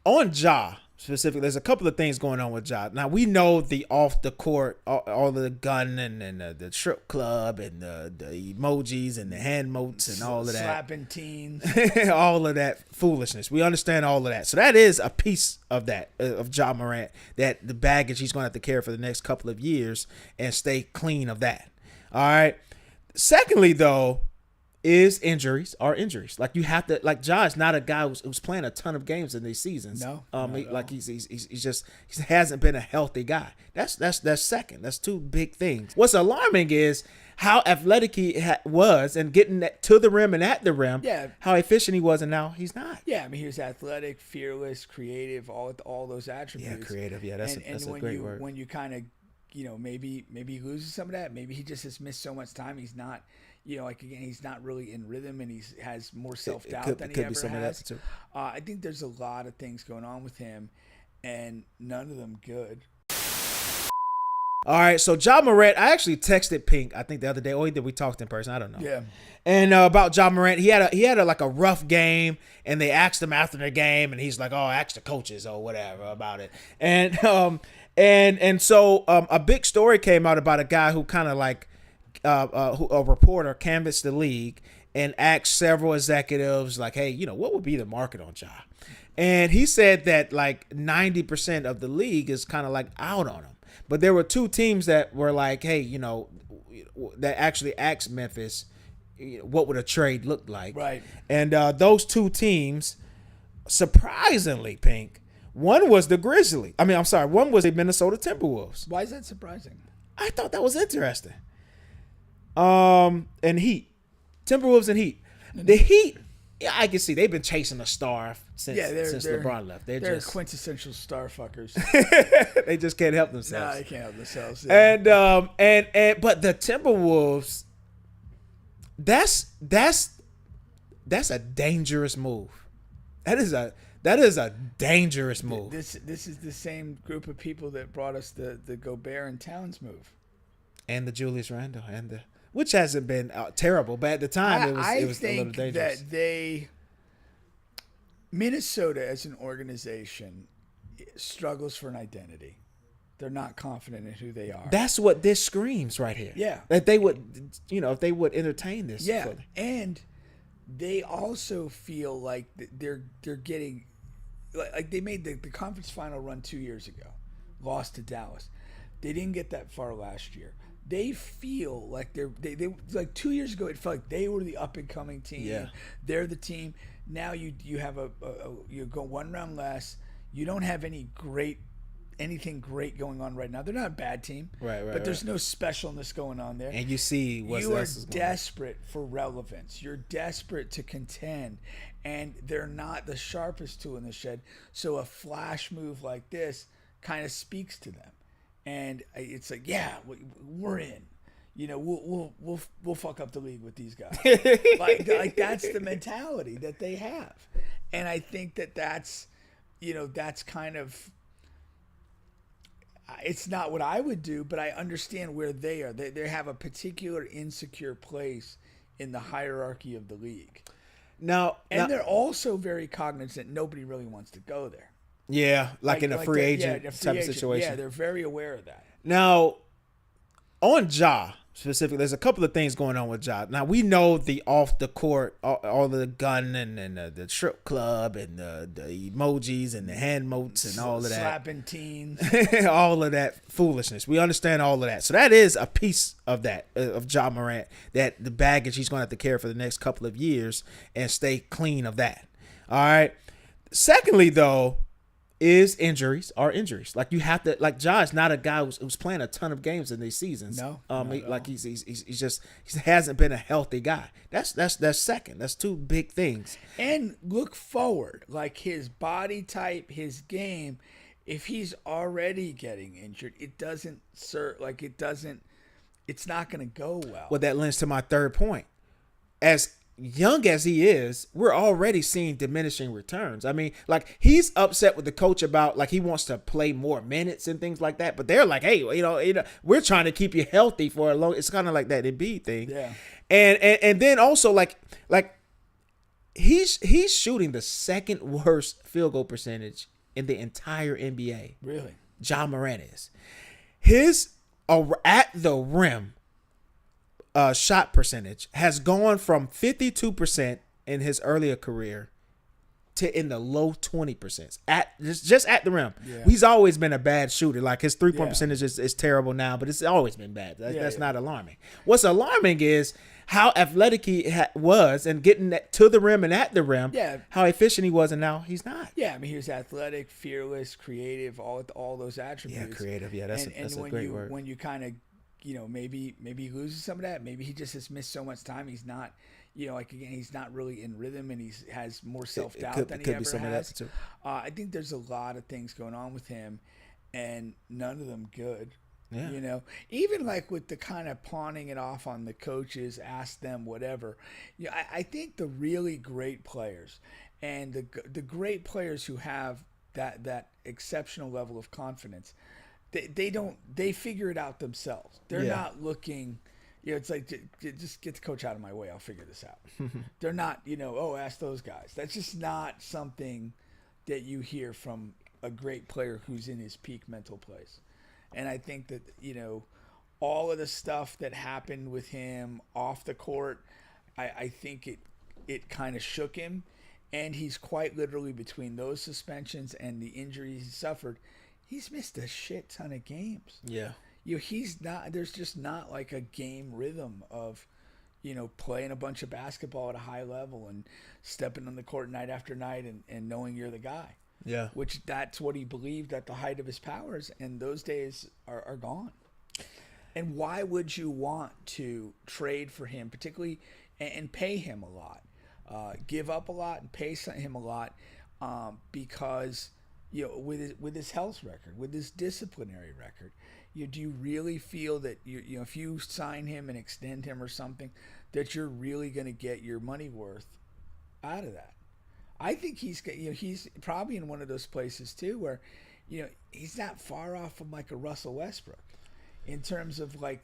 on Ja specifically, there's a couple of things going on with Ja. Now we know the off the court, all the gun and the strip club and the emojis and the hand motes and all of that, slapping teens, all of that foolishness. We understand all of that. So that is a piece of that of Ja Morant, that the baggage he's going to have to carry for the next couple of years and stay clean of that. All right. Secondly, though, is injuries. Like you have to, like Ja is not a guy who's playing a ton of games in these seasons. No, he hasn't been a healthy guy. That's second. That's two big things. What's alarming is how athletic he was and getting to the rim and at the rim. Yeah, how efficient he was, and now he's not. Yeah, I mean, he was athletic, fearless, creative, all those attributes. Yeah, creative. Yeah, that's a great word. When you kind of, maybe he loses some of that. Maybe he just has missed so much time. He's not. Again, he's not really in rhythm, and he has more self-doubt than he ever has. Too. I think there's a lot of things going on with him, and none of them good. All right, so Ja Morant, I actually texted Pink, I think the other day, or did we talk in person? I don't know. Yeah. And about Ja Morant, he had a rough game, and they asked him after the game, and he's like, "Oh, ask the coaches or whatever about it." And so a big story came out about a guy who kind of like. A reporter canvassed the league and asked several executives, like, hey, what would be the market on Ja? And he said that like 90% of the league is kind of like out on him. But there were two teams that were like, hey, that actually asked Memphis, what would a trade look like? Right. And those two teams, surprisingly, Pink, one was the one was the Minnesota Timberwolves. Why is that surprising? I thought that was interesting. And Heat, Timberwolves and Heat. The Heat, yeah, I can see they've been chasing a star since LeBron left. They're just quintessential star fuckers. They just can't help themselves. No, they can't help themselves. Yeah. And but the Timberwolves, that's a dangerous move. That is a dangerous move. This is the same group of people that brought us the Gobert and Towns move, and the Julius Randle which hasn't been terrible, but at the time it was a little dangerous. That Minnesota as an organization struggles for an identity. They're not confident in who they are. That's what this screams right here. Yeah, that they would, if they would entertain this. Yeah, and they also feel like they're getting, like they made the conference final run 2 years ago, lost to Dallas. They didn't get that far last year. They feel like they like 2 years ago. It felt like they were the up and coming team. Yeah. They're the team. Now you have you go one round less. You don't have anything great going on right now. They're not a bad team, right? But there's no specialness going on there. And you see you are desperate for relevance. You're desperate to contend, and they're not the sharpest tool in the shed. So a flash move like this kind of speaks to them. And it's like, yeah, we're in. We'll fuck up the league with these guys. like that's the mentality that they have, and I think that's kind of. It's not what I would do, but I understand where they are. They have a particular insecure place in the hierarchy of the league. Now, they're also very cognizant nobody really wants to go there. Yeah, like in a free agent type of situation. Yeah, they're very aware of that. Now, on Ja specifically, there's a couple of things going on with Ja. Now we know the off the court, all the gun and the strip club and the emojis and the hand motes and all of that, slapping teens, all of that foolishness. We understand all of that. So that is a piece of that of Ja Morant, that the baggage he's going to have to carry for the next couple of years and stay clean of that. All right. Secondly, though, is injuries. Like you have to, like Ja is not a guy who's playing a ton of games in these seasons. No, he hasn't been a healthy guy. That's second. That's two big things. And look forward, like his body type, his game. If he's already getting injured, it's not going to go well. Well, that lends to my third point. As young as he is, we're already seeing diminishing returns. I mean, like he's upset with the coach about like he wants to play more minutes and things like that. But they're like, hey, we're trying to keep you healthy for a long. It's kind of like that Embiid thing. Yeah. And then also like he's shooting the second worst field goal percentage in the entire NBA. Really? Ja Morant is. His at the rim shot percentage has gone from 52% in his earlier career to in the low 20% at just at the rim. Yeah. He's always been a bad shooter. Like his 3-point Yeah. percentage is terrible now, but it's always been bad. That's Yeah. not alarming. What's alarming is how athletic he was and getting to the rim and at the rim. Yeah. How efficient he was, and now he's not. Yeah, I mean, he was athletic, fearless, creative, all those attributes. Yeah, creative. Yeah, that's a when great word. When you kind of, maybe he loses some of that. Maybe he just has missed so much time. He's not, like again, he's not really in rhythm, and he has more self doubt than he ever has. Too. I think there's a lot of things going on with him, and none of them good. Yeah. Even like with the kind of pawning it off on the coaches, ask them whatever. I think the really great players and the great players who have that exceptional level of confidence, they figure it out themselves. They're not looking. It's like just get the coach out of my way. I'll figure this out. They're not. Ask those guys. That's just not something that you hear from a great player who's in his peak mental place. And I think that, all of the stuff that happened with him off the court, I think it kind of shook him. And he's quite literally, between those suspensions and the injuries he suffered, he's missed a shit ton of games. Yeah. He's not, there's just not like a game rhythm of, playing a bunch of basketball at a high level and stepping on the court night after night and knowing you're the guy. Yeah. Which that's what he believed at the height of his powers, and those days are gone. And why would you want to trade for him, particularly, and pay him a lot, give up a lot and pay him a lot, because with his health record, with his disciplinary record, do you really feel that if you sign him and extend him or something, that you're really going to get your money worth out of that? I think he's probably in one of those places too where, he's not far off from like a Russell Westbrook in terms of like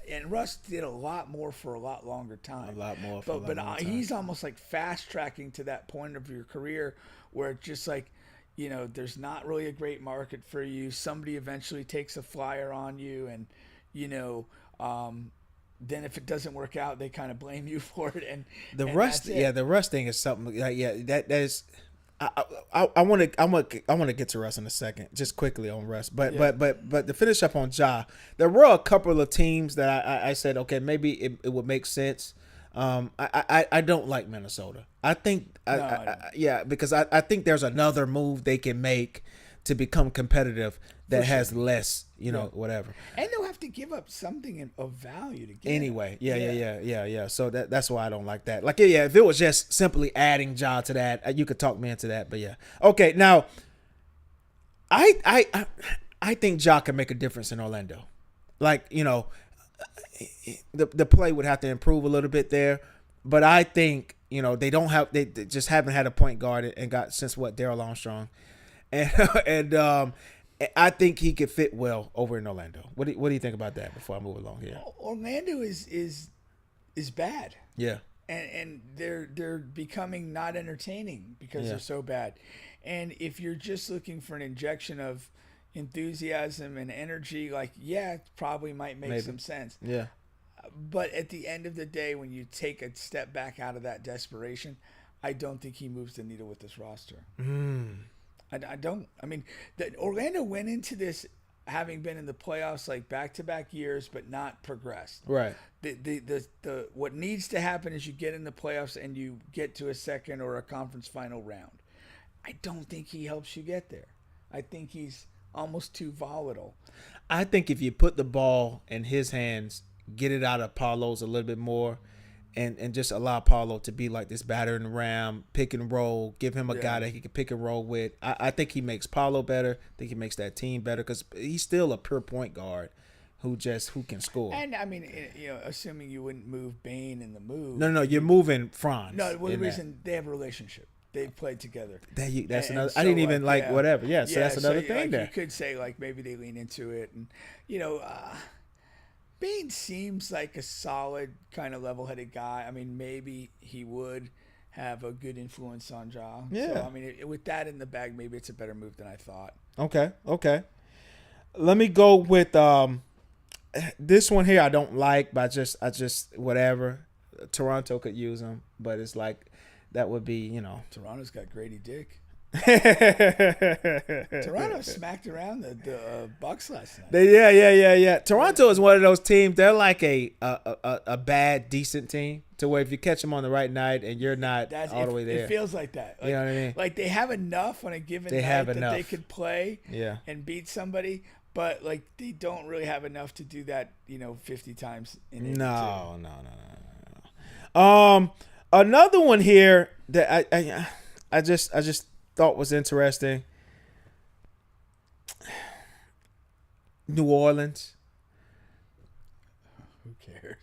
and Russ did a lot more for a lot longer time. But he's almost like fast tracking to that point of your career where it's just like, there's not really a great market for you. Somebody eventually takes a flyer on you, and then if it doesn't work out, they kind of blame you for it. And the rust thing is something. That is. I want to get to Russ in a second, just quickly on Russ. But to finish up on Ja, there were a couple of teams that I said, okay, maybe it would make sense. I don't like Minnesota. I think because I think there's another move they can make to become competitive that has less, whatever. And they'll have to give up something of value to get anyway. Yeah. So that's why I don't like that. Like, if it was just simply adding Ja to that, you could talk me into that. But yeah, okay. Now, I think Ja can make a difference in Orlando. Like, the play would have to improve a little bit there, but I think they just haven't had a point guard and got since Darrell Armstrong. And I think he could fit well over in Orlando. What do you think about that before I move along here? Orlando is bad. Yeah. And they're becoming not entertaining because they're so bad. And if you're just looking for an injection of enthusiasm and energy, it probably might make some sense. Yeah. But at the end of the day, when you take a step back out of that desperation, I don't think he moves the needle with this roster. I don't. I mean, Orlando went into this having been in the playoffs like back-to-back years, but not progressed. Right. The what needs to happen is you get in the playoffs and you get to a second or a conference final round. I don't think he helps you get there. I think he's almost too volatile. I think if you put the ball in his hands, get it out of Paulo's a little bit more, and just allow Paulo to be like this battering ram, pick and roll, give him a guy that he can pick and roll with. I think he makes Paulo better. I think he makes that team better because he's still a pure point guard who can score. And I mean, assuming you wouldn't move Bane in the move. No, you're moving Franz. No, the reason they have a relationship. They've played together. That's another. So I didn't even whatever. Yeah, so that's another thing there. You could say maybe they lean into it, and Bane seems like a solid kind of level-headed guy. I mean, maybe he would have a good influence on Ja. Yeah. So I mean, with that in the bag, maybe it's a better move than I thought. Okay. Let me go with this one here. I don't like, but I just whatever. Toronto could use him, but it's like that would be, Toronto's got Grady Dick. Toronto Toronto smacked around the Bucks last night. Yeah. Toronto is one of those teams. They're like a bad, decent team to where if you catch them on the right night and you're not all the way there, it feels like that. Like, you know what I mean? Like they have enough on a given They night have that enough. they could play Yeah. and beat somebody, but like they don't really have enough to do that, 50 times in 82. No. Another one here that I just thought was interesting. New Orleans. Who cares?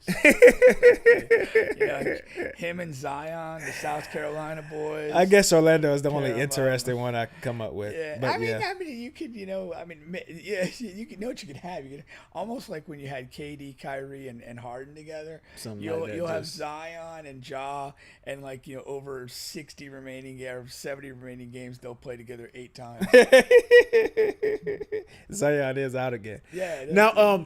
Him and Zion, the South Carolina boys. I guess Orlando is the only Carolina. interesting one I could come up with. Yeah, But I mean, yeah. you could, you could know what you could have. You could almost like when you had KD, Kyrie, and Harden together. Something You'll like that, you'll have just- Zion and Ja, and over 60 remaining or 70 remaining games, they'll play together 8 times. Zion is out again. Yeah. Now,